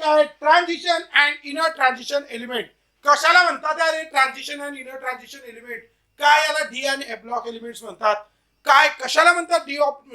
Topic आहे transition and inner transition element. कशाला म्हणतात अरे transition and inner transition element? काय याला D and F block elements म्हणतात. काय कशाला म्हणतात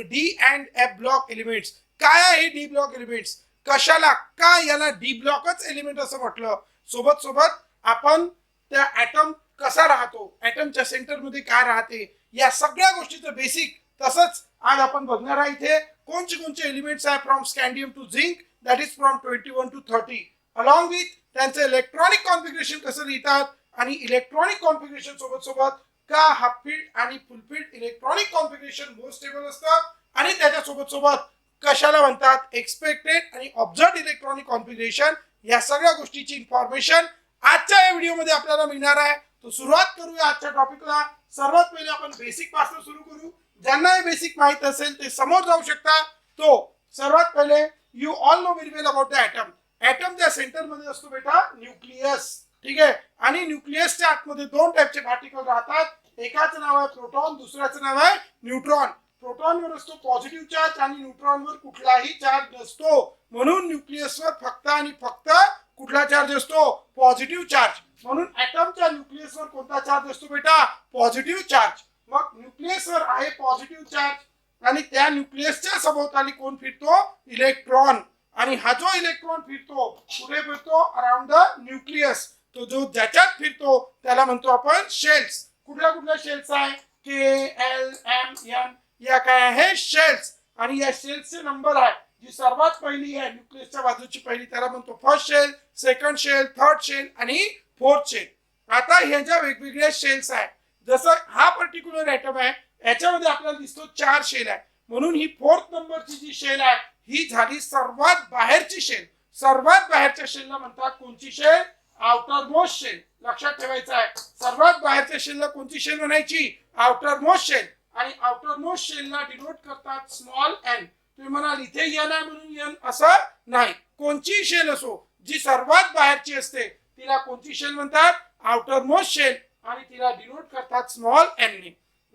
D and F block elements? काय आहे डी ब्लॉक एलिमेंट्स? कशाला काय याला डी ब्लॉकच एलिमेंट असं म्हटलं? सोबत सोबत आपण त्या ऍटम कसा राहतो, ऍटमच्या सेंटर मध्ये काय राहते, या सगळ्या गोष्टीचं बेसिक तसंच आज आपण बघणार आहे. इथे कोणते एलिमेंट्स आहे from scandium to zinc, that is from 21 to 30, along with त्यांचे इलेक्ट्रॉनिक कॉन्फिगरेशन कसं लिहितात आणि इलेक्ट्रॉनिक कॉन्फिगरेशन सोबत सोबत का हाफ फील्ड आणि फुल field electronic configuration more stable असतं आणि त्याच्या सोबत सोबत कशाला म्हणतात एक्सपेक्टेड आणि ऑब्झर्व्ड इलेक्ट्रॉनिक कॉन्फिगरेशन, या सगळ्या गोष्टीची इन्फॉर्मेशन आजच्या या व्हिडिओमध्ये आपल्याला मिळणार आहे. तो सुरुवात करूया आजच्या टॉपिकला. सर्वात पहिले आपण बेसिक पासून सुरू करू. ज्यांना हे बेसिक माहित असेल ते समोर जाऊ शकता. तो सर्वात पहिले you all know very well about the atom. ॲटमच्या सेंटर मध्ये असतो बेटा न्यूक्लियस, ठीक आहे. आणि न्यूक्लियसच्या आतमध्ये दोन टाइपचे पार्टिकल राहतात. एकाचं नाव आहे प्रोटॉन, दुसऱ्याचं नाव आहे न्यूट्रॉन. प्रोटॉनवर असतो पॉझिटिव्ह चार्ज आणि न्यूट्रॉनवर कुठलाही चार्ज नसतो. म्हणून न्यूक्लियसवर फक्त आणि फक्त कुठला चार्ज असतो? Positive charge. म्हणून ॲटमच्या न्यूक्लियसवर कोणता चार्ज असतो बेटा? Positive charge. मग न्यूक्लियसवर आहे पॉझिटिव्ह चार्ज आणि त्या न्यूक्लियसच्या सभोवताली कोण फिरतो? इलेक्ट्रॉन. आणि हा जो इलेक्ट्रॉन फिरतो कुठे फिरतो? Around the nucleus. तो जो ज्याच्यात फिरतो त्याला म्हणतो आपण शेल्स. कुठल्या शेल्स आहे? के एल एम एन, या काय आहे? शेल्स. आणि या शेल्सचे नंबर आहे. जी सर्वात पहिली आहे न्यूक्लियसच्या बाजूची पहिली त्याला म्हणतो first shell, second shell, third shell आणि फोर्थ शेल. आता ह्या ज्या वेगवेगळ्या शेल्स आहेत, जसं हा पर्टिक्युलर ॲटम आहे याच्यामध्ये आपल्याला दिसतो 4 शेल आहे. म्हणून ही फोर्थ नंबरची जी शेल आहे ही झाली सर्वात बाहेरची शेल. सर्वात बाहेरच्या शेलला म्हणतात कोणची शेल? Outer most shell. लक्षात ठेवायचं आहे, सर्वात बाहेरच्या शेलला कोणती शेल म्हणायची? Outermost shell. आणि आउटर मोस्ट शेलला डिनोट करतात स्मॉल एन. तुम्ही म्हणाल इथे एन आहे म्हणून एन, असं नाही. कोणची शेल असो जी सर्वात बाहेरची असते तिला कोणती शेल म्हणतात? Outermost shell. आणि तिला डिनोट करतात स्मॉल एन ने.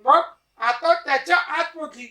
मग आता त्याच्या आतमधली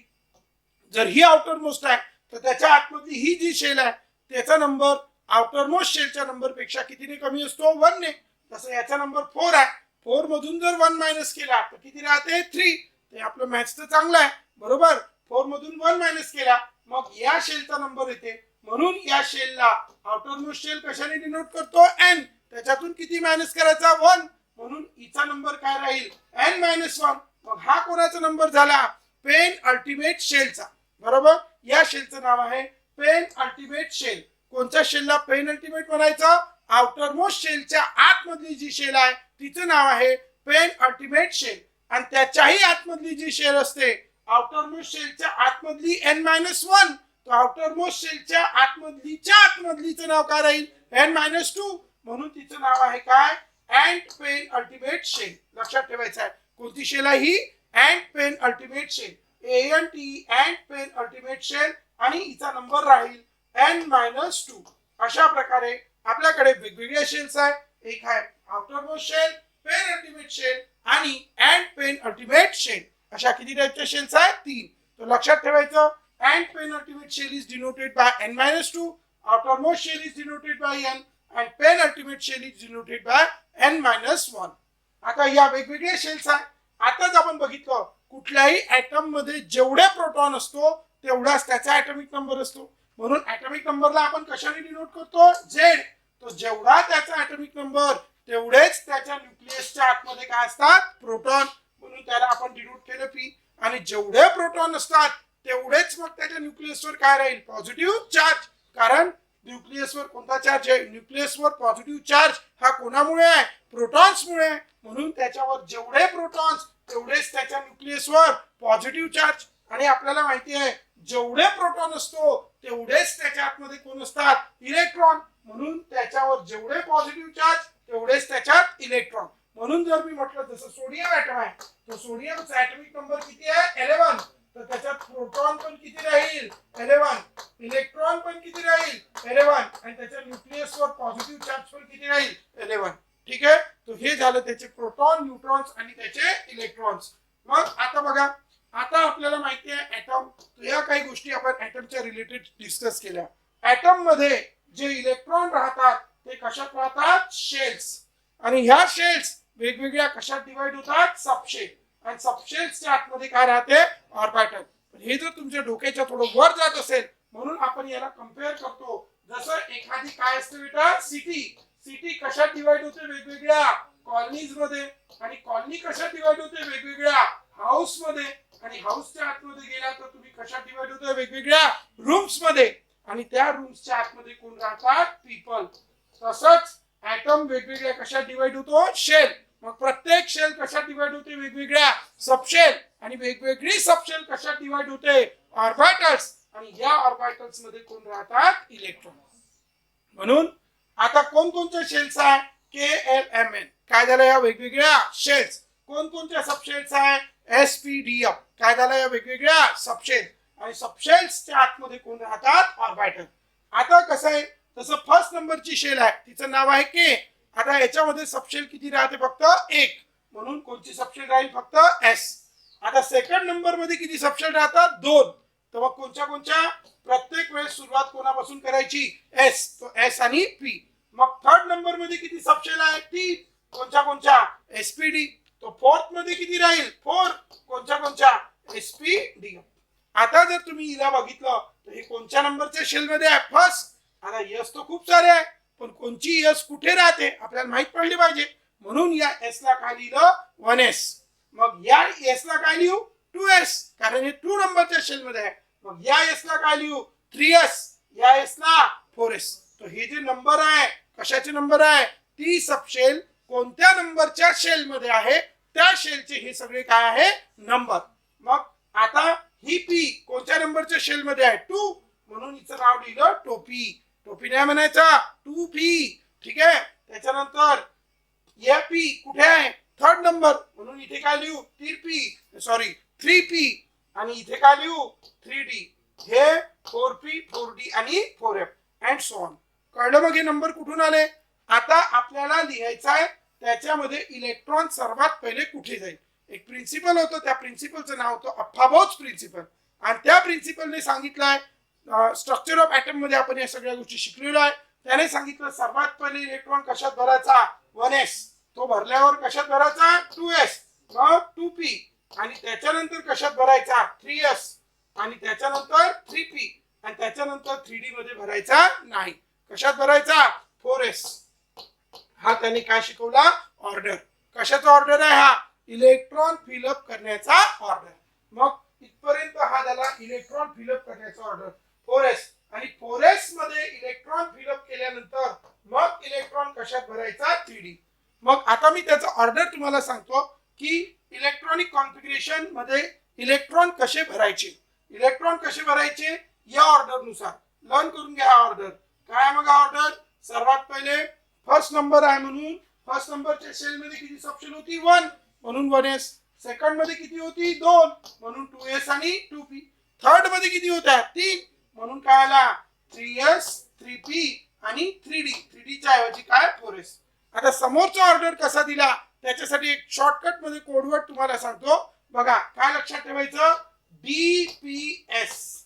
जर ही आउटर मोस्ट आहे तर त्याच्या आतमधली ही जी शेल आहे त्याचा नंबर आउटर मोस्ट शेलच्या नंबर पेक्षा कितीने कमी असतो? 1 ने. तसं याचा नंबर 4 आहे. 4 मधून जर 1 मायनस केला तर किती राहते? 3. ते आपलं मॅथ्स तर चांगलं आहे, बरोबर. 4 मधून 1 मायनस केला मग या शेलचा नंबर येते. म्हणून या शेलला आउटर मोस्ट शेल कशाने डिनोट करतो? एन. त्याच्यातून किती मायनस करायचा? 1. म्हणून हिचा नंबर काय राहील? n-1. मग हा कोणाचा नंबर झाला? पेन अल्टिमेट शेलचा, बरोबर. या शेलचं नाव आहे पेन अल्टिमेट शेल. कोणत्या शेलला पेन अल्टिमेट म्हणायचं? आउटर मोस्ट शेलच्या आतमधली जी शेल आहे तिचं नाव आहे पेन अल्टिमेट शेल. आणि त्याच्याही आतमधली जी शेल असते आउटर मोस्ट शेलच्या आतमधली n-1, तर आउटर मोस्ट शेलच्या आतमधलीचं नाव काय राहील? n-2. म्हणून तिचं नाव आहे काय? And pen ultimate shell. लक्षात ठेवायचं आहे कोणती शेल आहे ही? And pen ultimate shell. ANT and pen ultimate shell. आणि हिचा नंबर राहील n-2. अशा प्रकारे आपल्याकडे वेगवेगळ्या शेल्स आहेत. एक आहे outermost shell, pen ultimate shell आणि अँड पेन अल्टिमेट शेल. अशा किती टाइपच्या शेल्स आहेत? 3. तर लक्षात ठेवायचं and pen ultimate shell is denoted by n-2, outermost shell is denoted by n and pen ultimate shell is denoted by n-1. आता या वेगवेगळ्या शेल्स आहेत. आताच आपण बघितलं कुठल्याही ॲटम मध्ये जेवढे प्रोटॉन असतो तेवढाच त्याचा ॲटॉमिक नंबर असतो. म्हणून ॲटॉमिक नंबरला आपण कशाने डिनोट करतो? Z. तो जेवढा त्याचा ॲटॉमिक नंबर तेवढेच त्याच्या न्यूक्लियसच्या आतमध्ये काय असतात? प्रोटॉन. म्हणून त्याला आपण डिनोट केलं P. आणि जेवढे प्रोटॉन असतात तेवढेच मग त्याच्या न्यूक्लियसवर काय राहील? Positive charge. कारण न्यूक्लियसवर कोणता चार्ज आहे? न्यूक्लियसवर पॉझिटिव्ह चार्ज. हा कोणामुळे आहे? प्रोटॉन्समुळे. म्हणून त्याच्यावर जेवढे प्रोटॉन्स तेवढेच त्याच्या न्यूक्लियसवर पॉझिटिव्ह चार्ज. आणि आपल्याला माहिती आहे जेवढे प्रोटॉन असतो तेवढेच त्याच्या आतमध्ये कोण असतात? इलेक्ट्रॉन. म्हणून त्याच्यावर जेवढे पॉझिटिव्ह चार्ज तेवढेच त्याच्यात इलेक्ट्रॉन. म्हणून जर मी म्हटलं जसं सोडियम ॲटम आहे तर सोडियमचा ॲटॉमिक नंबर किती आहे? 11. तर त्याच्यात प्रोटॉन पण किती राहील? 11. इलेक्ट्रॉन पण किती राहील? 11. आणि त्याच्या न्यूक्लियसवर पॉझिटिव्ह चार्ज पण किती राहील? 11. ठीक आहे. तो हे झालं त्याचे प्रोटॉन, न्यूट्रॉन्स आणि त्याचे इलेक्ट्रॉन्स. मग आता बघा, आता आपल्याला माहिती आहे ॲटम. तर या काही गोष्टी आपण ॲटमच्या रिलेटेड डिस्कस केल्या. ॲटम मध्ये जे इलेक्ट्रॉन राहतात ते कशात राहतात, शेल्स. आणि ह्या शेल्स वेगवेगळ्या कशात डिवाइड होतात, सबशेल. आणि सबशेल्सच्या आतमध्ये काय राहते, ऑर्बिटल. हे जर तुमच्या डोक्याच्या थोडं वर जात असेल म्हणून आपण याला कंपेअर करतो. जसं एखादी काय असते बेटा, सिटी. सिटी कशात डिवाइड होते, वेगवेगळ्या कॉलनीज मध्ये. आणि कॉलनी कशात डिवाइड होते, वेगवेगळ्या हाऊस मध्ये. आणि हाऊसच्या आतमध्ये गेला तर तुम्ही कशात डिवाइड होते, वेगवेगळ्या रूम्स मध्ये. आणि त्या रूम्सच्या आतमध्ये कोण राहतात, पीपल. तसंच ऍटम वेगवेगळ्या कशात डिवाइड होतो, शेल. मग प्रत्येक शेल कशात डिवाइड होते, वेगवेगळ्या सबशेल. आणि वेगवेगळी सबशेल कशात डिवाइड होते, ऑर्बिटल्स. आणि या ऑर्बिटल्स मध्ये कोण राहतात, इलेक्ट्रॉन. म्हणून आता कोणकोणत्या शेल्स आहे, KLMN. काय झालं, या वेगवेगळ्या शेल्स. कोणकोणत्या सबशेल्स आहे, SPDF. काय झालं, या वेगवेगळ्या सबशेल. आणि सबशेल्सच्या आतमध्ये कोण राहतात, ऑर्बिटल. आता कसं आहे, तसं फर्स्ट नंबरची शेल आहे, तिचं नाव आहे K. आता याच्यामध्ये सबशेल किती राहते, फक्त एक. म्हणून कोणती सबशेल राहील, फक्त S. आता सेकंड नंबर मध्ये किती सबशेल राहतात, 2. तर मग कोणत्या कोणत्या, प्रत्येक वेळेस सुरुवात कोणापासून करायची, S. तो S आणि P. मग थर्ड नंबर मध्ये किती सबशेल आहे, 3. कोणत्या कोणत्या, SPD. तो फोर्थ मध्ये किती राहील, 4. कोणत्या कोणत्या, SPD. आता जर तुम्ही हिला बघितलं तर हे कोणत्या नंबरच्या शेल मध्ये आहे, फर्स्ट. आता यस तो खूप सारे आहे, पण कोणची यस कुठे राहते आपल्याला माहित पडली पाहिजे. म्हणून या एस ला काय लिहिलं, 1s. मग या एस ला काय लिहू, 2s, कारण हे 2 नंबरच्या शेल मध्ये आहे. मग या एस ला काय लिहू, 3s. या एस ला 4s. तो हे जे नंबर आहे, कशाचे नंबर आहे, ती सबशेल कोणत्या नंबरच्या शेल मध्ये आहे, त्या शेलचे हे सगळे काय आहे, नंबर. मग आता ही पी कोणत्या नंबरच्या शेल मध्ये आहे, 2. म्हणून हिचं नाव लिहिलं टोपी. टोपी नाही म्हणायचा, 2p. ठीक आहे. त्याच्यानंतर या पी कुठे आहे, थर्ड नंबर. म्हणून इथे काय लिहू, 3p. आणि इथे काय लिहू, 3d. हे 4p, 4d आणि 4f अँड सो ऑन. कळलं. मग हे नंबर कुठून आले. आता आपल्याला लिहायचं आहे त्याच्यामध्ये इलेक्ट्रॉन सर्वात पहिले कुठे जाईल. एक प्रिन्सिपल होतं, त्या प्रिन्सिपलचं नाव होतं अफाबोच प्रिन्सिपल. आणि त्या प्रिन्सिपलने सांगितलंय, स्ट्रक्चर ऑफ ॲटम मध्ये आपण या सगळ्या गोष्टी शिकलेलो आहे. त्याने सांगितलं सर्वात पहिले इलेक्ट्रॉन कशात भरायचा, 1s. तो भरल्यावर कशात भरायचा, 2s. मग 2p. आणि त्याच्यानंतर कशात भरायचा, 3s. आणि त्याच्यानंतर 3p. आणि त्याच्यानंतर 3d मध्ये भरायचा नाही. कशात भरायचा, 4s. हा त्याने काय शिकवला, ऑर्डर. कशाचा ऑर्डर आहे हा, इलेक्ट्रॉन फिलअप करण्याचा ऑर्डर. मग इथपर्यंत हा झाला इलेक्ट्रॉन फिलअप करण्याचा ऑर्डर, 4s. आणि 4s मध्ये इलेक्ट्रॉन फिलअप केल्यानंतर मग इलेक्ट्रॉन कशात भरायचा, 3d. मग आता मी त्याचा ऑर्डर तुम्हाला सांगतो की इलेक्ट्रॉनिक कॉन्फिगरेशन मध्ये इलेक्ट्रॉन कसे भरायचे. इलेक्ट्रॉन कसे भरायचे या ऑर्डर नुसार लर्न करून घ्या. ऑर्डर काय, मग ऑर्डर सर्वात पहिले फर्स्ट नंबर आहे म्हणून फर्स्ट नंबरच्या सेल मध्ये किती सबशेल होती, 1. म्हणून 1s. सेकंड मध्ये किती होती, 2. म्हणून 2s आणि 2p. थर्ड मध्ये किती होत्या, 3. म्हणून काय आला, 3s, 3p आणि 3d. 3d च्या ऐवजी काय, 4s. आता समोरचा ऑर्डर कसा दिला त्याच्यासाठी एक शॉर्टकट मध्ये कोडवर्ड तुम्हाला सांगतो. बघा काय लक्षात ठेवायचं, dps.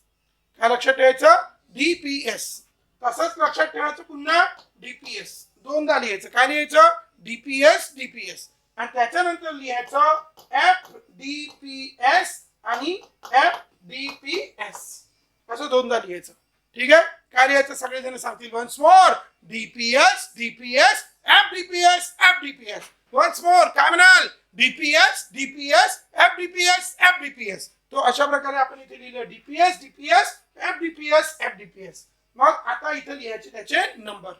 काय लक्षात ठेवायचं, dps. तसंच लक्षात ठेवायचं पुन्हा dps. दोनदा लिहायचं. काय लिहायचं, dps. आणि त्याच्यानंतर लिहायचं fdps आणि fdps. असं दोनदा लिहायचं. ठीक आहे. काय लिहायचं सगळेजण सांगतील, once more, dps, fdps. Once more काय म्हणाल, dps, fdps. तो अशा प्रकारे आपण इथे लिहिलं dps, fdps. मग आता इथे लिहायचे त्याचे नंबर.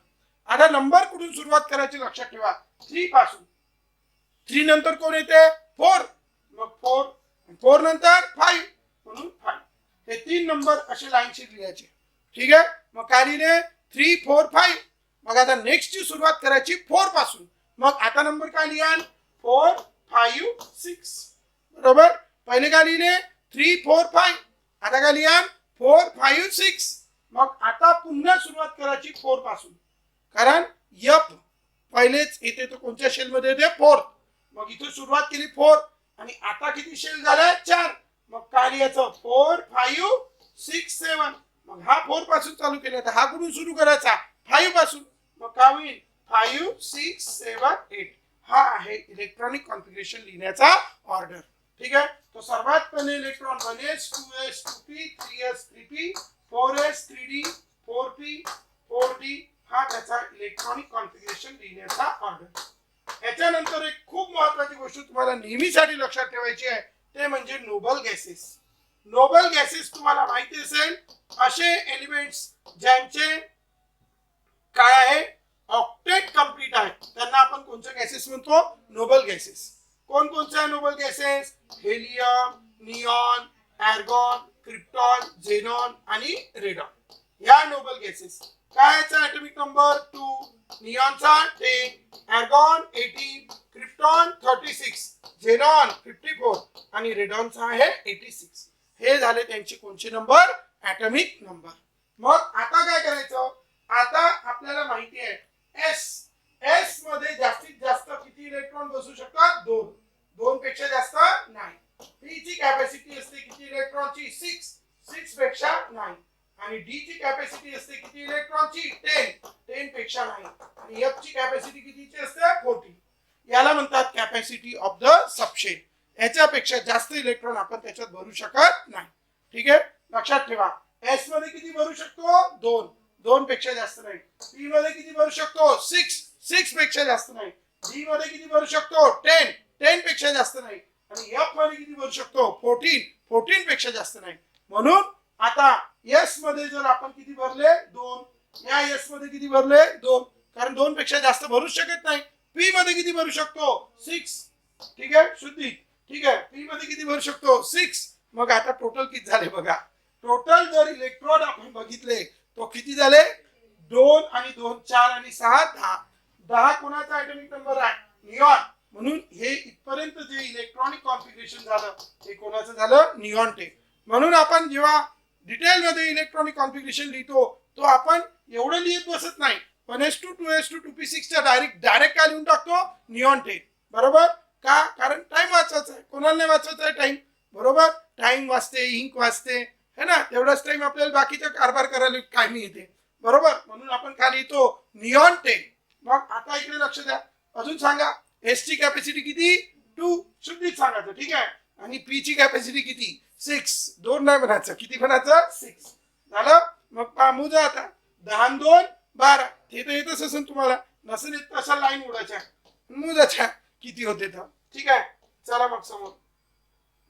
आता नंबर कुठून सुरुवात करायची लक्षात ठेवा, 3 पासून. 3 नंतर कोण येते, 4. मग 4 नंतर 5. म्हणून 5. हे 3 नंबर असे लाईनशीर लिहायचे. ठीक आहे. मग काय लिहिले, 3, 4, 5. मग आता नेक्स्ट ची सुरुवात करायची 4 पासून. मग आता नंबर काय लिहाल, 4, 5, 6. बरोबर. पहिले काय लिहिले, 3, 4, 5. आता काय लिहाल, 4, 5, 6. मग आता पुन्हा सुरुवात करायची 4 पासून, कारण f पहिलेच येते तो कोणत्या शेल मध्ये येते, 4. मग इथे सुरुवात केली 4 आणि आता किती शेल झाले, 4. मग काय लिहायचं, 4, 5, 6, 7. मग हा 4 पासून चालू केला तर हा कुठून सुरू करायचा, 5 पासून, मग काय होईल 5 6 7 8 हा आहे इलेक्ट्रॉनिक कॉन्फिगरेशन लिहिण्याचा ऑर्डर. ठीक आहे. तो सर्वात पहिले electron 1s 2s 2p 3s 3p 4s 3d 4p 4d हा त्याचा इलेक्ट्रॉनिक कॉन्फिगरेशन लिहिण्याचा ऑर्डर. याच्यानंतर एक खूप महत्त्वाची गोष्ट तुम्हाला नेहमीसाठी लक्षात ठेवायची आहे ते म्हणजे नोबल गॅसेस. नोबल गॅसेस तुम्हाला माहिती असेल असे एलिमेंट्स ज्यांचे काय आहे ऑक्टेट कंप्लीट आहे त्यांना आपण कोणते गॅसेस म्हणतो नोबल गॅसेस. कोण कोणते आहे noble gases helium neon argon krypton xenon आणि रेडॉन या नोबल गॅसेस. काय याचा ॲटॉमिक नंबर 2 निऑनचा 10 आर्गॉन 18 क्रिप्टॉन 36 झेनॉन 54 आणि रेडॉनचा आहे 86. हे झाले त्यांचे कोणते नंबर ॲटॉमिक नंबर. मग आता काय करायचं आता आपल्याला माहिती आहे एस मध्ये जास्तीत जास्त किती इलेक्ट्रॉन बसू शकतात 2 2 पेक्षा जास्त नाही. पी ची कॅपॅसिटी असते किती इलेक्ट्रॉनची 6 पेक्षा नाही आणि डी ची कॅपॅसिटी असते किती इलेक्ट्रॉनची 10 पेक्षा नाही आणि एफ ची कॅपॅसिटी कितीची असते 40. याला म्हणतात कॅपॅसिटी ऑफ द सबशेल. याच्यापेक्षा जास्त इलेक्ट्रॉन आपण त्याच्यात भरू शकत नाही. ठीक आहे लक्षात ठेवा. एस मध्ये किती भरू शकतो 2 पेक्षा जास्त नाही. पी मध्ये किती भरू शकतो 6 पेक्षा जास्त नाही. डी मध्ये किती भरू शकतो 10 पेक्षा जास्त नाही आणि एफ मध्ये किती भरू शकतो 14 पेक्षा जास्त नाही. म्हणून आता एस मध्ये जर आपण किती भरले 2 या एस मध्ये किती भरले 2 कारण 2 पेक्षा जास्त भरू शकत नाही. पी मध्ये किती भरू शकतो 6. ठीक आहे शुद्धी. ठीक आहे पी मध्ये किती भरू शकतो 6. मग आता टोटल किती झाले बघा. टोटल जर इलेक्ट्रॉन आपण बघितले तो किती झाले 2 आणि 2 4 आणि 6 10 कोणाचा ॲटॉमिक नंबर आहे निऑन. म्हणून हे इथपर्यंत जे इलेक्ट्रॉनिक कॉन्फिगरेशन झालं ते कोणाचं झालं निऑन टेक. म्हणून आपण जेव्हा डिटेल मध्ये इलेक्ट्रॉनिक कॉन्फिगरेशन लिहितो तो आपण एवढं लिहित बसत नाही पण s2 2s2 2p6 च्या डायरेक्ट काय लिहून टाकतो निऑन टेक. बरोबर का कारण टाइम वाचवायचा आहे. कोणाला नाही वाचवायचा आहे टाइम. बरोबर टाइम वाचते इंक वाचते है ना तेवढाच टाइम आपल्याला बाकीचा कारभार करायला कामी येते. बरोबर म्हणून आपण काय लिहितो निऑन टेक. मग आता इकडे लक्ष द्या अजून सांगा एस ची कॅपॅसिटी किती 2 शुद्धीत सांगायचं. ठीक आहे आणि पी ची कॅपॅसिटी किती 6 2 नाही म्हणायचं किती म्हणायचं 6 झालं. मग मोजा आता 10 आणि 2 12 हे तर येतच असेल तुम्हाला नसेल येत तसा लाईन उडायच्या मोजाच्या किती होते तर. ठीक आहे चला मग समोर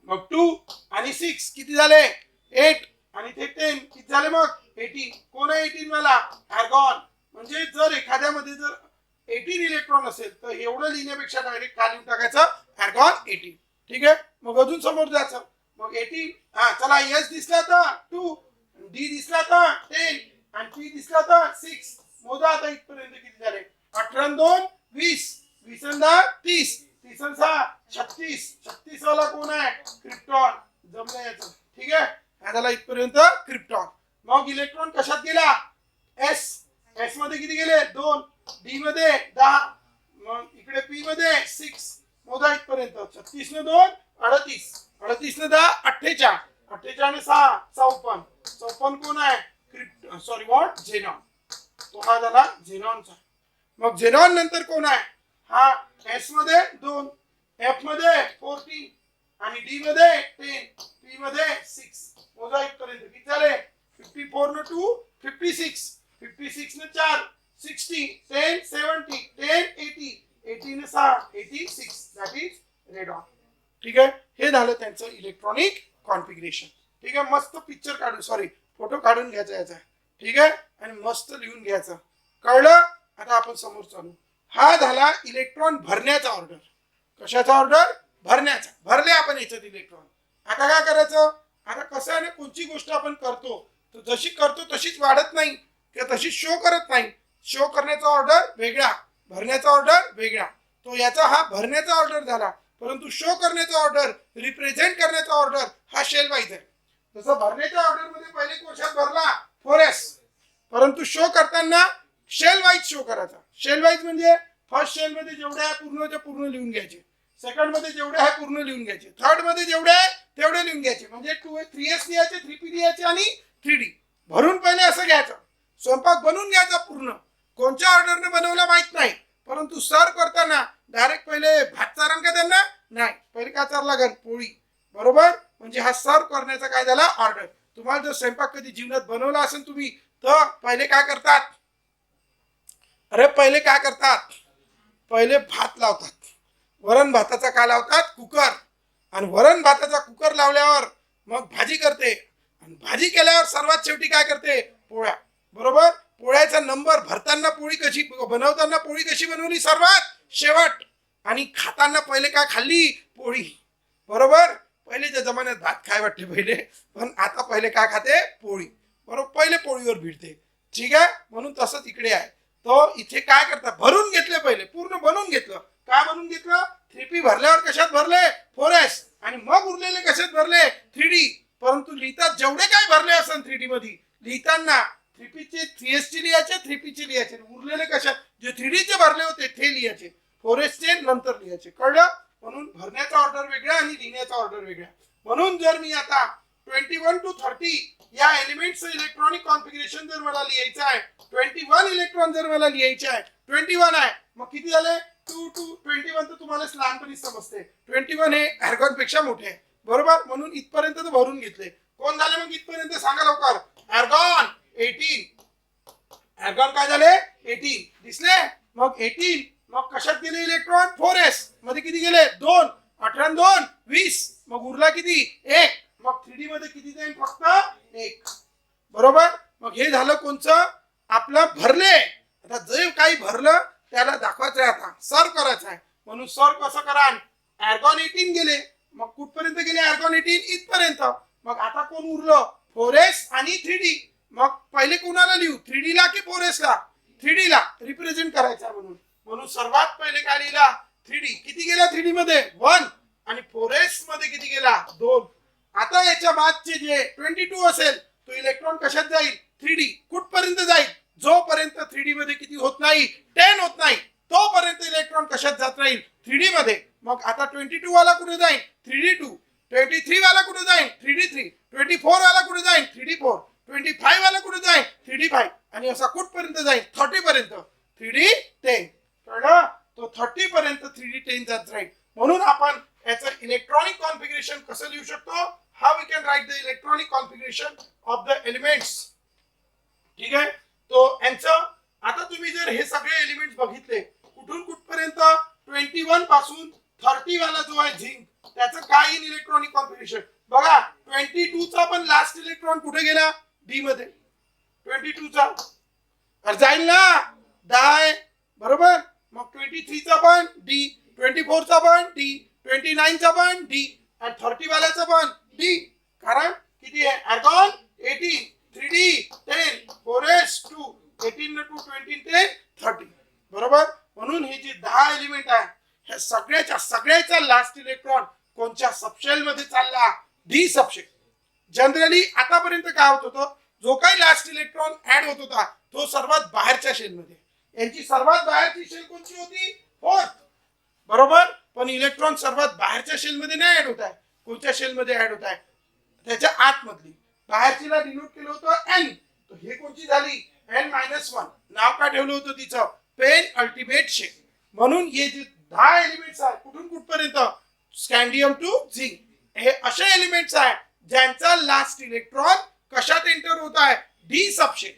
मग 2 आणि 6 किती झाले 8 आणि ते 10 किती झाले मग 18. कोण आहे 18 वाला आर्गॉन. म्हणजे जर एखाद्यामध्ये जर 18 इलेक्ट्रॉन असेल तर एवढं लिहिण्यापेक्षा डायरेक्ट काय लिहून टाकायचं आर्गॉन 18. ठीक आहे मग अजून समोर जायचं मग 18 हा चला एस दिसला तर 2 डी दिसला तर 10 आणि पी दिसला तर 6. मोजा आता इथपर्यंत किती झाले 18 आणि 2 20 20 आणि 10 30 30 आणि 6 36 36 वाला कोण आहे क्रिप्टॉन. जमलं याचं. ठीक आहे हा झाला इथपर्यंत क्रिप्टॉन. मग इलेक्ट्रॉन कशात गेला एस मध्ये किती गेले 2 डी मध्ये 10 मग इकडे पी मध्ये 6. मोजा इथपर्यंत 36 ने 2 38 38 ने 10 48 48 ने 6 54 54 कोण आहे सॉरी व्हॉट झेनॉन. तो हा झाला झेनॉनचा. मग झेनॉन नंतर कोण आहे हा एस मध्ये 2 एफ मध्ये 14 आणि डी मध्ये 10 पी मध्ये 6. मोजा इथपर्यंत किती झाले 54 ने 2 56 56 ने 4 60 10 70 10 80 80 ने 6 86 दॅट इज रेडॉन. ठीक आहे हे झालं त्यांचं इलेक्ट्रॉनिक कॉन्फिगरेशन. ठीक आहे मस्त पिक्चर काढून सॉरी फोटो काढून घ्यायचा याचा. ठीक आहे आणि मस्त लिहून घ्यायचं कळलं. आता आपण समोर चालू. हा झाला इलेक्ट्रॉन भरण्याचा ऑर्डर. कशाचा ऑर्डर भरण्याचा. भरले आपण याच्यात इलेक्ट्रॉन. आता काय करायचं आता कसं आहे ना कोणती गोष्ट आपण करतो तर जशी करतो तशीच वाढत नाही किंवा तशी शो करत नाही. शो करण्याचा ऑर्डर वेगळा भरण्याचा ऑर्डर वेगळा. तो याचा हा भरण्याचा ऑर्डर झाला परंतु शो करण्याचा ऑर्डर रिप्रेझेंट करण्याचा ऑर्डर हा शेल वाईज आहे. जसं भरण्याच्या ऑर्डर मध्ये पहिले कोशात भरला 4s परंतु शो करताना शेल वाईज शो करायचा. शेल वाईज म्हणजे फर्स्ट शेल मध्ये जेवढे आहे पूर्णच्या पूर्ण लिहून घ्यायचे. सेकंड मध्ये जेवढे आहे पूर्ण लिहून घ्यायचे. थर्ड मध्ये जेवढे आहे तेवढे लिहून घ्यायचे. म्हणजे 3s लिहायचे 3p लिहायचे आणि 3d भरून पहिले असं घ्यायचं. स्वयंपाक बनवून घ्यायचा पूर्ण कोणत्या ऑर्डरने बनवला माहित नाही, परंतु सर्व करताना डायरेक्ट पहिले भात चारण का त्यांना नाही, पहिले काय चार लागेल पोळी, बरोबर. म्हणजे हा सर्व करण्याचा काय झाला ऑर्डर. तुम्हाला जर स्वयंपाक कधी जीवनात बनवला असेल तुम्ही, तर पहिले काय करतात, अरे पहिले काय करतात, पहिले भात लावतात. वरण भाताचा काय लावतात कुकर, आणि वरण भाताचा कुकर लावल्यावर मग भाजी करते, आणि भाजी केल्यावर सर्वात शेवटी काय करते पोळ्या, बरोबर. पोळ्याचा नंबर भरताना पोळी कशी बनवताना पोळी कशी बनवली सर्वात शेवट, आणि खाताना पहिले काय खाल्ली पोळी, बरोबर. पहिलेच्या जमान्यात भात काय वाटते पहिले, पण आता पहिले काय खाते पोळी, बरोबर. पहिले पोळीवर भिडते, ठीक आहे. म्हणून तसंच इकडे आहे. तो इथे काय करतात भरून घेतले, पहिले पूर्ण बनवून घेतलं. काय बनवून घेतलं, 3P भरल्यावर कशात भरले 4S, आणि मग उरलेले कशात भरले 3D. परंतु लिहितात जेवढे काय भरले असेल 3D मध्ये, लिहिताना 3P चे 3S चे लिहायचे, 3P चे लिहायचे, उरलेले कशात जे 3D चे भरले होते ते लिहायचे, 4S चे नंतर लिहायचे, कळलं. म्हणून भरण्याचा ऑर्डर वेगळा आणि लिहिण्याचा ऑर्डर वेगळा. म्हणून जर मी आता 21 to 30 या एलिमेंटचं इलेक्ट्रॉनिक कॉन्फिगरेशन जर मला लिहायचं आहे, 21 इलेक्ट्रॉन जर मला लिहायचे आहे, 21 आहे, मग किती झाले 2 to 21, तर तुम्हाला लहानपणी समजते 21 हे आर्गॉन पेक्षा मोठे आहे, बरोबर. म्हणून इथपर्यंत तर भरून घेतले. कोण झाले मग इथपर्यंत सांगा लवकर, आर्गॉन 18, आर्गॉन काय झाले 18 दिसले. मग 18 मग कशात गेले इलेक्ट्रॉन 4S मध्ये किती गेले 2, 18 2 20, मग उरला किती 1, मग 3D मध्ये किती जाईल फक्त 1, बरोबर. मग हे झालं कोणचं आपलं भरले. आता जे काही भरलं त्याला दाखवायचं आहे, आता सर्व करायचं आहे. म्हणून सर्व कसं करा, आर्गॉन 18 गेले, मग कुठपर्यंत गेले आर्गॉन 18 इथपर्यंत. मग आता कोण उरलं 4S आणि 3D. मग पहिले कोणाला लिहू 3D ला की 4S ला, 3D ला रिप्रेझेंट करायचा म्हणून. म्हणून सर्वात पहिले काय लिहिला 3D. किती गेला 3D मध्ये 1, आणि 4S मध्ये किती गेला 2. आता याच्या बादचे जे 22 असेल तो इलेक्ट्रॉन कशात जाईल 3D. कुठपर्यंत जाईल, जोपर्यंत 3D मध्ये किती होत नाही 10 होत नाही तोपर्यंत इलेक्ट्रॉन कशात जात राहील 3D मध्ये. मग आता 22 वाला कुठे जाईल 3D2, 23 वाला कुठे जाईल 3D3, 24 वाला कुठे जाईल 3D4, 25 वाला कुठे जाईल 3D5, आणि असा कुठपर्यंत जाईल 30 पर्यंत 3D10. कळलं. तो 30 पर्यंत 3D10 जात राहील. म्हणून आपण याचं इलेक्ट्रॉनिक कॉन्फिगरेशन कसं लिहू शकतो, how we can write the electronic configuration of the elements, ठीक आहे. तो यांचं आता तुम्ही जर हे सगळे एलिमेंट्स बघितले कुठून कुठपर्यंत 21 पासून 30 वाला जो आहे झिंक, त्याचं काय इन इलेक्ट्रॉनिक कॉन्फिगरेशन बघा. 22 चा पण लास्ट इलेक्ट्रॉन कुठे गेला डी मध्ये, 22 चा जाईल ना 10, बरोबर. मग 23 चा पण डी, 24 चा पण डी, 29 चा पण डी, आणि 30 वाल्याचा पण डी. कारण किती आहे आर्गॉन 18, 3D 10, 4S 2, 18 to 20 10 30, बरोबर. म्हणून हे जे 10 एलिमेंट आहे ह्या सगळ्याचा लास्ट इलेक्ट्रॉन कोणत्या सबशेल मध्ये चालला डी सबशेल. जनरली आतापर्यंत काय होत होतं, जो काही लास्ट इलेक्ट्रॉन ऍड होत होता तो सर्वात बाहेरच्या शेल मध्ये. यांची सर्वात बाहेरची शेल कोणती होती 4th, बरोबर. पण इलेक्ट्रॉन सर्वात बाहेरच्या शेल मध्ये नाही ऍड होत आहे. कोणत्या शेल मध्ये ऍड होत आहे त्याच्या आतमधली. बाहेरचीला डिनोट केलं होतं एन, तर हे कोणती झाली N-1. नाव काय ठेवलं होतं तिचं पेन अल्टिमेट शेल. म्हणून हे जे 10 एलिमेंट्स आहेत कुठून कुठपर्यंत स्कॅन्डियम टू झिंक, हे असे एलिमेंट्स आहेत ज्यांचा लास्ट इलेक्ट्रॉन कशात एंटर होत आहे डी सबशेल.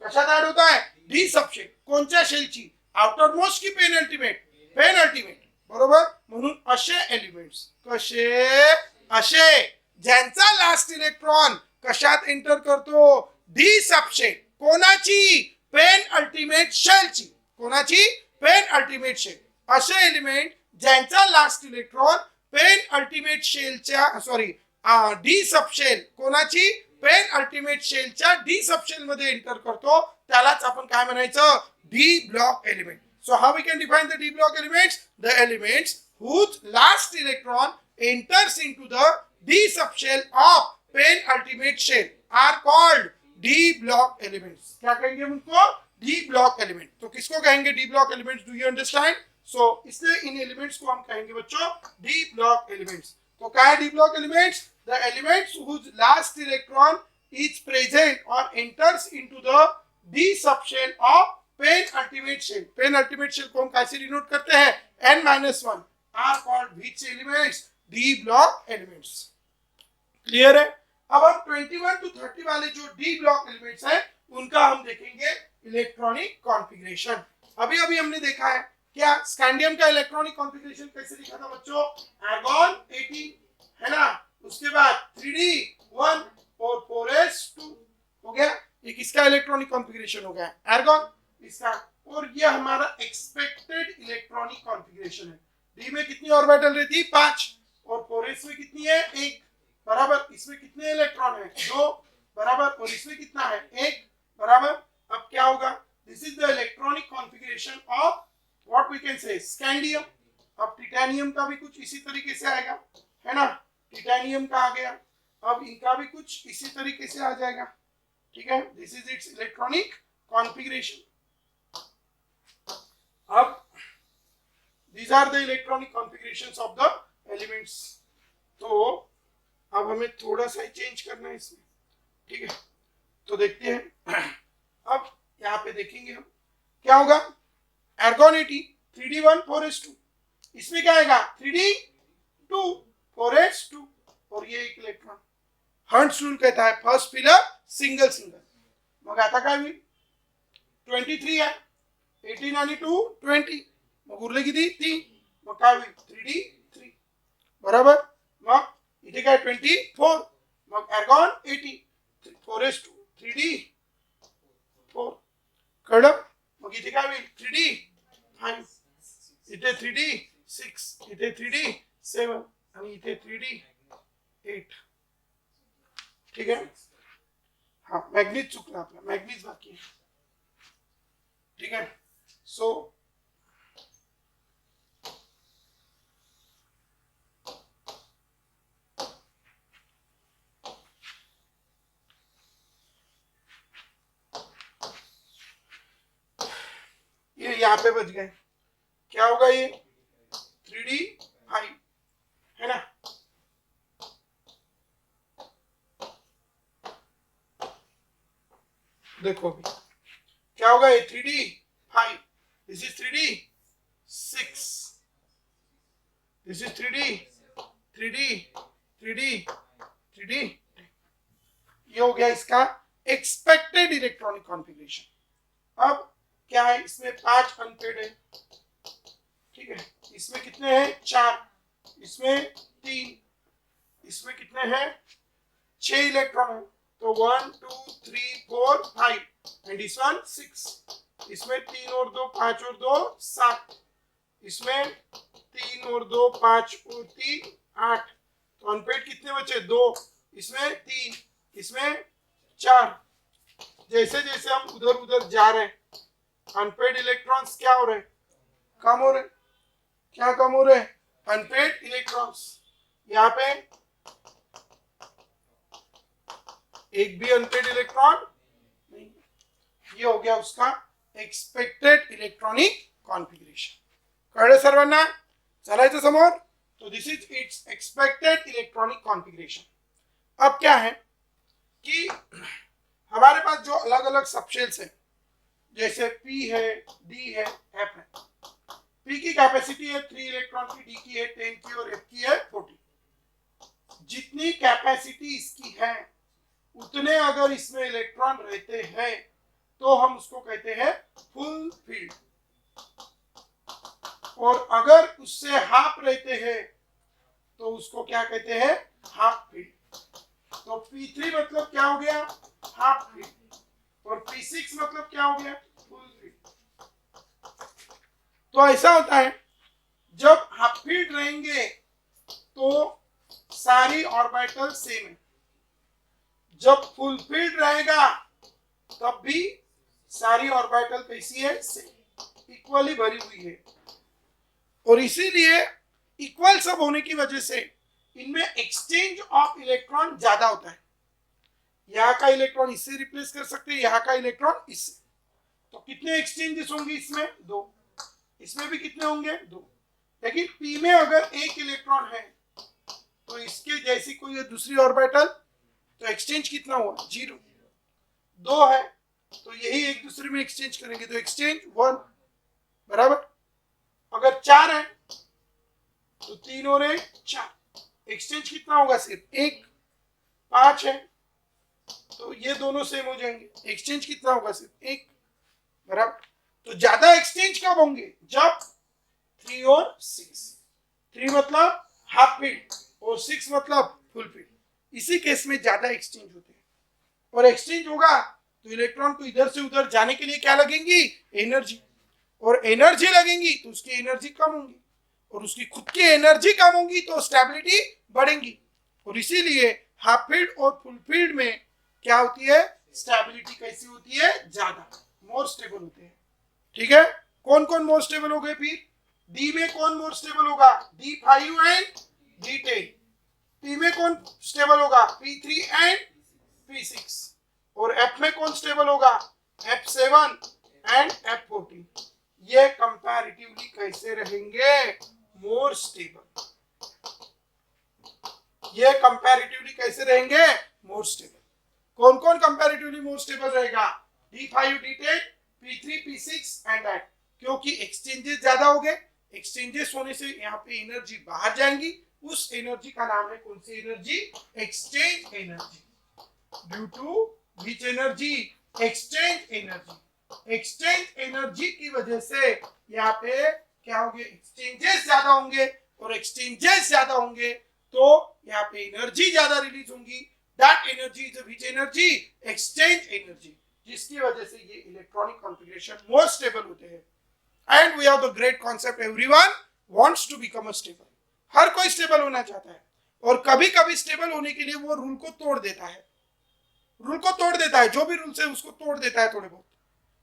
कशात ऍड होत आहे डी सबशेल. कोणत्या शेलची, आउटर मोस्ट की पेन अल्टिमेट, पेन अल्टिमेट, बरोबर. म्हणून असे एलिमेंट्स कसे, असे ज्यांचा लास्ट इलेक्ट्रॉन कशात एंटर करतो डी सबशेल. कोणाची पेन अल्टिमेट शेलची, कोणाची पेन अल्टिमेट शेल. असे एलिमेंट ज्यांचा लास्ट इलेक्ट्रॉन पेन अल्टिमेट शेलच्या डी सबशेल, कोणाची पेन अल्टिमेट शेलच्या डी सबशेल मध्ये एंटर करतो त्यालाच आपण काय म्हणायचं D block element. So how we can define the D block elements, the elements whose last electron enters into the d subshell of pen ultimate shell are called d block elements. क्या कहेंगे उनको d block element. तो किसको कहेंगे d block elements, do you understand? So इसलिए in elements को हम कहेंगे बच्चों d block elements. तो क्या है d block elements? The elements whose last electron is present or enters into the d subshell of penultimate shell को हम कैसे डिनोट करते हैं? n-1 are called which elements? D block elements. Clear है? अब हम 21 to 30 वाले जो D block elements हैं उनका हम देखेंगे इलेक्ट्रॉनिक कॉन्फ़िगरेशन। अभी अभी हमने देखा है क्या स्कैंडियम का इलेक्ट्रॉनिक कॉन्फ़िगरेशन कैसे लिखा था बच्चों? आर्गॉन 18 है ना, उसके बाद 3d1 और 4s2 हो गया। ये किसका इलेक्ट्रॉनिक कॉन्फ़िगरेशन हो गया? आर्गॉन इसका। और ये हमारा एक्सपेक्टेड इलेक्ट्रॉनिक कॉन्फ़िगरेशन है। डी में कितनी ऑर्बिटल रहती? 5 और 4s में कितनी है? 1 बराबर। इसमें कितने इलेक्ट्रॉन है? 2 बराबर। और इसमें कितना है? 1 बराबर। अब क्या होगा? This is the electronic configuration of what we can say scandium. अब टिटेनियम का भी कुछ इसी तरीके से आएगा, है ना, टिटेनियम का आ गया। अब इनका भी कुछ इसी तरीके से आ जाएगा, ठीक है। दिस इज इट्स इलेक्ट्रॉनिक कॉन्फ़िगरेशन। अब these are the electronic configurations of the elements। तो अब हमें थोड़ा सा चेंज करना है इसमें, ठीक है। तो देखते हैं, अब यहाँ पे देखेंगे हम क्या होगा। आर्गॉन 80 3d1 4s2, इसमें क्या आएगा? 3d2 4s2 और ये एक इलेक्ट्रॉन। हंट्स रूल कहता है फर्स्ट फिलर सिंगल सिंगल। मग आता काय होईल? 23 आहे, 18 आणि 2 20, मग उरले किती? 3, मग काय होईल? 3d3 बरोबर। मग इथे काय 24, मग आर्गॉन 80 4s2 3d4 कळलं। मग इथे काय होईल? 3d5, इथे 3d6, इथे 3d7 आणि इथे 3d8, ठीक आहे। हाँ मैग्नीज चुकला आपला, मैग्नीज बाकी है, ठीक है। सो ये यहाँ पे बच गए। क्या होगा ये? 3d5 है ना। देखो अभी क्या होगा ये? 3d5, this is 3d6, this is 3d, ये हो गया इसका एक्सपेक्टेड इलेक्ट्रॉनिक कॉन्फ़िगरेशन। अब क्या है? इसमें 5 अनपेड है, ठीक है। इसमें कितने हैं? 4, इसमें 3, इसमें कितने हैं? 6 इलेक्ट्रॉन है। तो 1 2 3 4 5 एंड दिस वन 6। इसमें 3 और 2 5 और 2 7, इसमें 3 और 2 5 और 3 8। तो अनपेड कितने बचे? 2, इसमें 3, इसमें 4। जैसे जैसे हम उधर उधर जा रहे हैं अनपेड इलेक्ट्रॉन्स क्या हो रहे? कम हो रहे। क्या कम हो रहे? Unpaired electrons. यहाँ पे एक भी अनपेड इलेक्ट्रॉन नहीं। ये हो गया उसका एक्सपेक्टेड इलेक्ट्रॉनिक कॉन्फ़िगरेशन। कळलं सर्वांना? चलायचं समोर। तो this is it's expected electronic configuration. अब क्या है कि हमारे पास जो अलग अलग सबशेल्स हैं, जैसे P है, D है, F है। P की कैपेसिटी है 3 इलेक्ट्रॉन की, D की है 10 की और F की है 40। जितनी कैपेसिटी इसकी है उतने अगर इसमें इलेक्ट्रॉन रहते हैं तो हम उसको कहते हैं फुल फील्ड, और अगर उससे हाफ रहते हैं तो उसको क्या कहते हैं? Half field. तो P3 मतलब क्या हो गया? Half field. और P6 मतलब क्या हो गया? फुल फील्ड। तो ऐसा होता है जब हाफ फील्ड रहेंगे तो सारी ऑर्बिटल सेम है, जब फुल फील्ड रहेगा तब भी सारी ऑर्बिटल कैसी है? सेम, इक्वली भरी हुई है। और इसीलिए इक्वल सब होने की वजह से इनमें एक्सचेंज ऑफ इलेक्ट्रॉन ज्यादा होता है। यहाँ का इलेक्ट्रॉन इससे रिप्लेस कर सकते हैं, यहाँ का इलेक्ट्रॉन इससे। तो कितने एक्सचेंजेस होंगे इसमें? 2। इसमें भी कितने होंगे? 2। लेकिन P में अगर एक इलेक्ट्रॉन है तो इसके जैसी कोई दूसरी ऑर्बिटल, तो एक्सचेंज कितना हुआ? 0। 2 है तो यही एक दूसरे में एक्सचेंज करेंगे, तो एक्सचेंज 1 बराबर। अगर 4 है तो 3 और 4, एक्सचेंज कितना होगा? सिर्फ 1। 5 है तो ये दोनों सेम हो जाएंगे, एक्सचेंज कितना होगा? सिर्फ 1 बराबर। तो ज्यादा एक्सचेंज कब होंगे? जब 3 और 6। 3 मतलब हाफ फील्ड और 6 मतलब फुल फील्ड, इसी केस में ज्यादा एक्सचेंज होते हैं। और एक्सचेंज होगा तो इलेक्ट्रॉन को इधर से उधर जाने के लिए क्या लगेंगी? एनर्जी। और एनर्जी लगेंगी तो उसकी एनर्जी कम होगी, और उसकी खुद की एनर्जी कम होगी तो स्टेबिलिटी बढ़ेगी। और इसीलिए हाफ फील्ड और फुल फील्ड में क्या होती है? स्टेबिलिटी कैसी होती है? ज्यादा, मोर स्टेबल होते हैं। ठीक है, कौन कौन मोर स्टेबल हो गए? फिर डी में कौन मोर स्टेबल होगा? D5 end D10। पी में कौन स्टेबल होगा? P3 end P6। और एफ में कौन स्टेबल होगा? F7 end F14। ये कंपैरेटिवली कैसे रहेंगे? More stable. ये कंपैरेटिवली कैसे रहेंगे? More stable. कौन कौन कंपैरेटिवली मोर स्टेबल रहेगा? D5 D10 P3 P6 end that. क्योंकि एक्सचेंजेस ज्यादा हो गए, एक्सचेंजेस होने से यहाँ पे एनर्जी बाहर जाएंगी, उस एनर्जी का नाम है कौन सी energy? Exchange energy. Due to which energy? Exchange energy. Exchange energy की वजह से यहाँ पे क्या होंगे? एक्सचेंजेस ज्यादा होंगे, और एक्सचेंजेस ज्यादा होंगे तो यहाँ पे एनर्जी ज्यादा रिलीज होंगी। That energy is which energy? Exchange energy, जिसकी वजह से ये इलेक्ट्रॉनिक कॉन्फ़िगरेशन मोर स्टेबल होते हैं। And we have the great concept, everyone wants to become a stable. हर कोई स्टेबल होना चाहता है, और कभी कभी स्टेबल होने के लिए वो रूल को तोड़ देता है। रूल को तोड़ देता है, जो भी रूल्स है उसको तोड़ देता है थोड़े बहुत।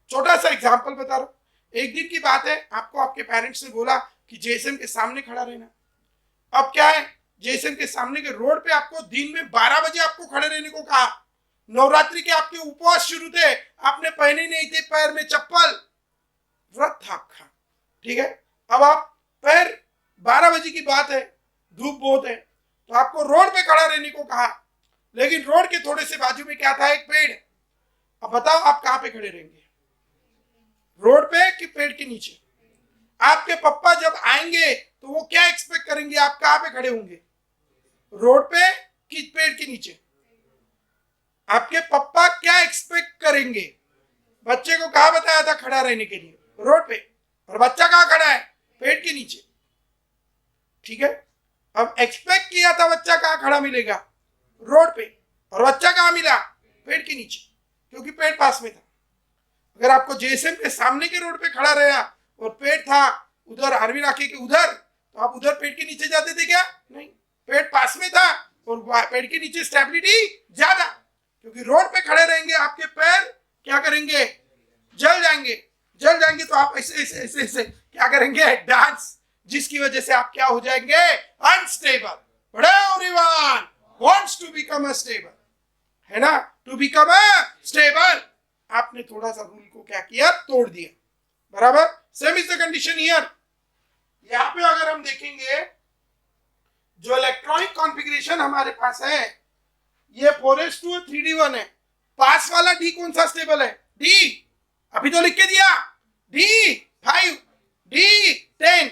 छोटा सा एग्जांपल बता रहा हूं। एक दिन की बात है, आपको आपके पेरेंट्स ने बोला कि जेएसएम के सामने खड़ा रहना। अब क्या है, जेएसएम के सामने के रोड पे आपको दिन में 12 बजे आपको खड़े रहने को कहा। नवरात्रि के आपके उपवास शुरू थे, आपने पहने नहीं थे पैर में चप्पल, व्रत था आपका। ठीक है, अब आप पैर 12 बजे की बात है, धूप बहुत है, तो आपको रोड पे खड़ा रहने को कहा। लेकिन रोड के थोड़े से बाजू में क्या था? एक पेड़। अब बताओ आप कहां पे खड़े रहेंगे? रोड पे कि पेड़ के नीचे? आपके पापा जब आएंगे तो वो क्या एक्सपेक्ट करेंगे? आप कहां पे खड़े होंगे? रोड पे कि पेड़ के नीचे? आपके पापा क्या एक्सपेक्ट करेंगे? बच्चे को कहां बताया था खड़ा रहने के लिए? रोड पे। और बच्चा कहां खड़ा है? पेड़ के नीचे। ठीक है, अब एक्सपेक्ट किया था बच्चा कहां खड़ा मिलेगा? रोड पे। और बच्चा कहां मिला? पेड़ के नीचे, क्योंकि पेड़ पास में था। अगर आपको जेएसएम के सामने के रोड पे खड़ा रहा और पेड़ था उधर आर्मी राखी के उधर, तो आप उधर पेड़ के नीचे जाते थे क्या? नहीं, पेड़ पास में था और पेड़ के नीचे स्टेबिलिटी ज्यादा। क्योंकि रोड पे खड़े रहेंगे आपके पैर क्या करेंगे? जल जाएंगे। जल जाएंगे तो आप ऐसे ऐसे ऐसे ऐसे क्या करेंगे? डांस, जिसकी वजह से आप क्या हो जाएंगे? Unstable. But everyone wants to become a stable, है ना? टू बिकम अ स्टेबल, आपने थोड़ा सा रूल को क्या किया? तोड़ दिया। बराबर। Same is the condition here. यहां पे अगर हम देखेंगे जो इलेक्ट्रॉनिक कॉन्फ़िगरेशन हमारे पास है, ये 4s2 3d1 है। पास वाला डी कौन सा स्टेबल है? डी, अभी तो लिख के दिया, D5 D10,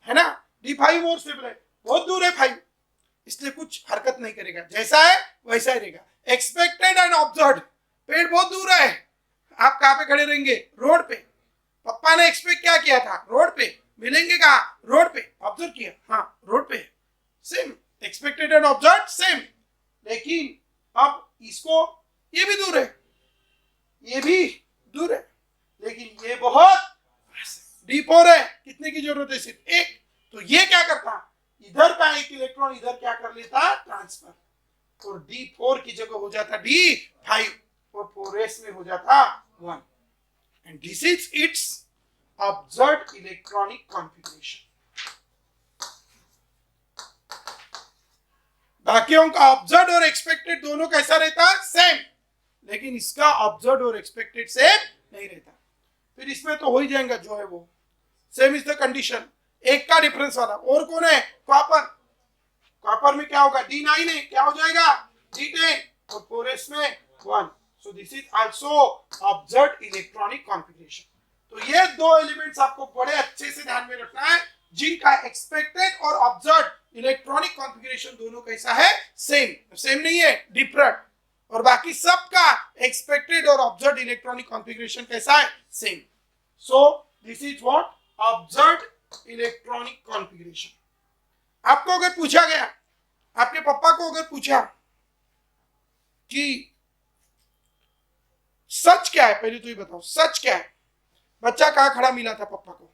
है ना? D5 मोर स्टेबल है, बहुत दूर है 5, इसलिए कुछ हरकत नहीं करेगा, जैसा है वैसा ही रहेगा। एक्सपेक्टेड एंड ऑब्जर्व्ड, पेड़ बहुत दूर है, आप कहां पे खड़े रहेंगे? रोड पे। पप्पा ने एक्सपेक्ट क्या किया था? रोड पे। मिलेंगे कहां? रोड पे। ऑब्जर्व किया, हाँ रोड पे। Same, expected and observed same. लेकिन अब इसको, ये भी दूर है, ये भी दूर है, लेकिन ये बहुत D4 है। कितने की जरूरत है? सिर्फ एक। तो ये क्या करता? इधर का एक इलेक्ट्रॉन इधर क्या कर लेता? ट्रांसफर, और D4 की जगह हो जाता D5 और 4s में हो जाता 1। End this is it's observed electronic configuration. बाकियों का ऑब्जर्व्ड और एक्सपेक्टेड दोनों कैसा रहता? सेम। लेकिन इसका ऑब्जर्व्ड और एक्सपेक्टेड सेम नहीं रहता। फिर इसमें तो हो ही जाएगा जो है वो। सेम इज द कंडीशन, एक का डिफरेंस वाला। और कौन है? कॉपर। कॉपर में क्या होगा? D9 है, क्या हो जाएगा? D10 और 4s में 1। So this is also observed electronic configuration. तो ये दो एलिमेंट्स आपको बड़े अच्छे से ध्यान में रखना है, जिनका एक्सपेक्टेड और ऑब्जर्व्ड इलेक्ट्रॉनिक कॉन्फ़िगरेशन दोनों कैसा है, सेम नहीं है, डिफरेंट। और बाकी सबका एक्सपेक्टेड और ऑब्जर्व्ड इलेक्ट्रॉनिक कॉन्फ़िगरेशन कैसा है, same. So this is what observed electronic configuration. आपको अगर पूछा गया, आपके पापा को अगर पूछा कि सच क्या है, पहले तो ये बताओ सच क्या है। बच्चा कहाँ खड़ा मिला था पापा को,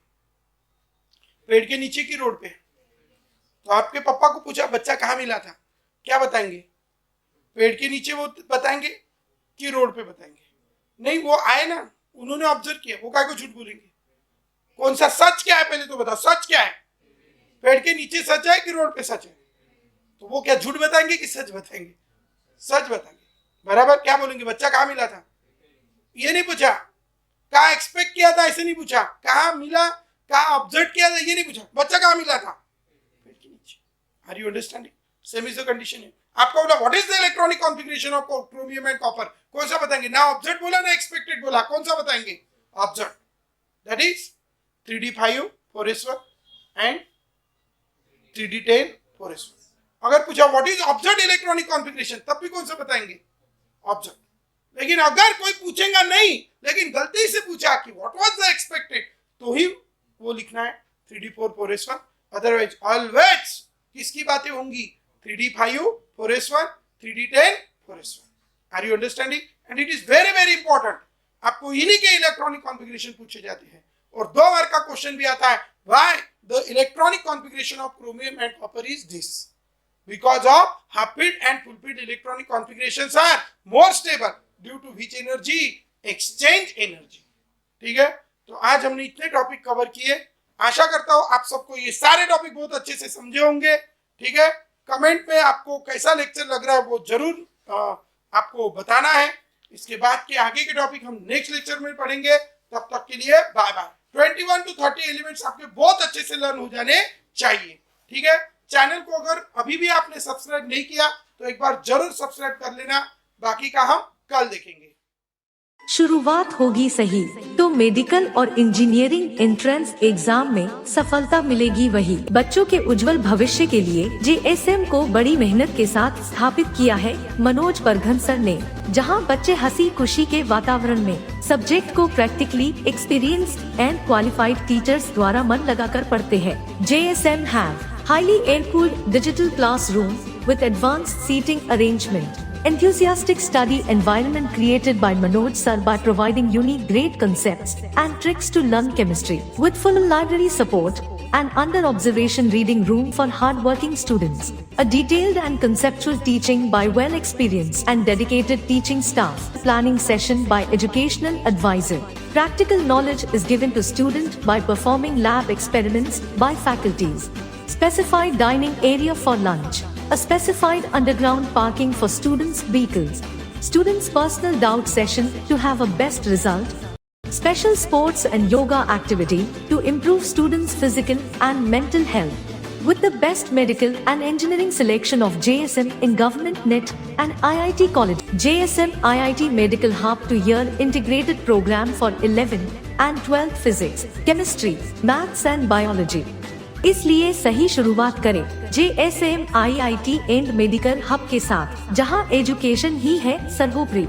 पेड़ के नीचे की रोड पे। तो आपके पापा को पूछा बच्चा कहाँ मिला था, क्या बताएंगे? पेड़ के नीचे वो बताएंगे कि रोड पे बताएंगे? नहीं, वो आए ना, उन्होंने ऑब्जर्व किया, वो काय को झूठ बोलेंगे? कौन सा सच क्या है, पहले तो बताओ सच क्या है? पेड़ के नीचे सच है कि रोड पे सच है? तो वो क्या झूठ बताएंगे कि सच बताएंगे? सच बताएंगे, बराबर। क्या बोलेंगे? बच्चा कहाँ मिला था, ये नहीं पूछा। कहाँ एक्सपेक्ट किया था, ऐसे नहीं पूछा। कहाँ मिला, कहाँ ऑब्जर्व किया था, ये नहीं पूछा। बच्चा कहाँ मिला था, पेड़ के नीचे। Are you understanding? Same is the condition है। आपको बोला what is the electronic configuration of chromium and copper, कौन सा बताएंगे? ना ऑब्जर्व बोला ना एक्सपेक्टेड बोला, कौन सा बताएंगे? Observe. That is 3d5 4s1 end 3d10 4s1। अगर पूछा what is observed electronic configuration, तब भी कौन सा बताएंगे? ऑब्जर्व। लेकिन अगर कोई पूछेगा नहीं, लेकिन गलती से पूछा कि व्हाट वाज द एक्सपेक्टेड, तो ही वो लिखना है 3d4 4s1। अदरवाइज ऑलवेज किसकी बातें होंगी? 3d5 4s1 3d10 4s1। Are you understanding? And it is very very important. आपको इन्हीं के इलेक्ट्रॉनिक कॉन्फ़िगरेशन पूछे जाते हैं। और 2 मार्क का क्वेश्चन भी आता है, व्हाई the electronic configuration of chromium and copper is this, because of half-filled and full-filled electronic configurations are more stable due to which energy? Exchange energy। ठीक है, तो आज हमने इतने टॉपिक कवर किए। आशा करता हूं आप सबको ये सारे टॉपिक बहुत अच्छे से समझे होंगे। ठीक है, कमेंट में आपको कैसा लेक्चर लग रहा है वो जरूर आपको बताना है। इसके बाद के आगे के टॉपिक हम नेक्स्ट लेक्चर में पढ़ेंगे। तब तक के लिए बाय बाय। 21 to 30 एलिमेंट्स आपके बहुत अच्छे से लर्न हो जाने चाहिए। ठीक है, चैनल को अगर अभी भी आपने सब्सक्राइब नहीं किया तो एक बार जरूर सब्सक्राइब कर लेना। बाकी का हम कल देखेंगे। शुरुआत होगी सही तो मेडिकल और इंजीनियरिंग एंट्रेंस एग्जाम में सफलता मिलेगी वही। बच्चों के उज्जवल भविष्य के लिए JSM को बड़ी मेहनत के साथ स्थापित किया है मनोज परघन सर ने, जहां बच्चे हंसी खुशी के वातावरण में सब्जेक्ट को practically experienced end qualified teachers द्वारा मन लगाकर पढ़ते हैं। JSM have highly air-cooled digital classroom with advanced seating arrangement. Enthusiastic study environment created by Manoj sir by providing unique great concepts and tricks to learn chemistry. With full library support and under observation reading room for hard-working students. A detailed and conceptual teaching by well-experienced and dedicated teaching staff. Planning session by educational advisor. Practical knowledge is given to student by performing lab experiments by faculties. Specified dining area for lunch. A specified underground parking for students' vehicles. Students' personal doubt session to have a best result. Special sports and yoga activity to improve students' physical and mental health. With the best medical and engineering selection of JSM in Government NET and IIT College. JSM IIT&Medical Hub to Year integrated program for 11th and 12th physics, chemistry, maths and biology. इसलिए सही शुरुआत करें JSM IIT&Medical hub के साथ, जहां education ही है सर्वोपरि।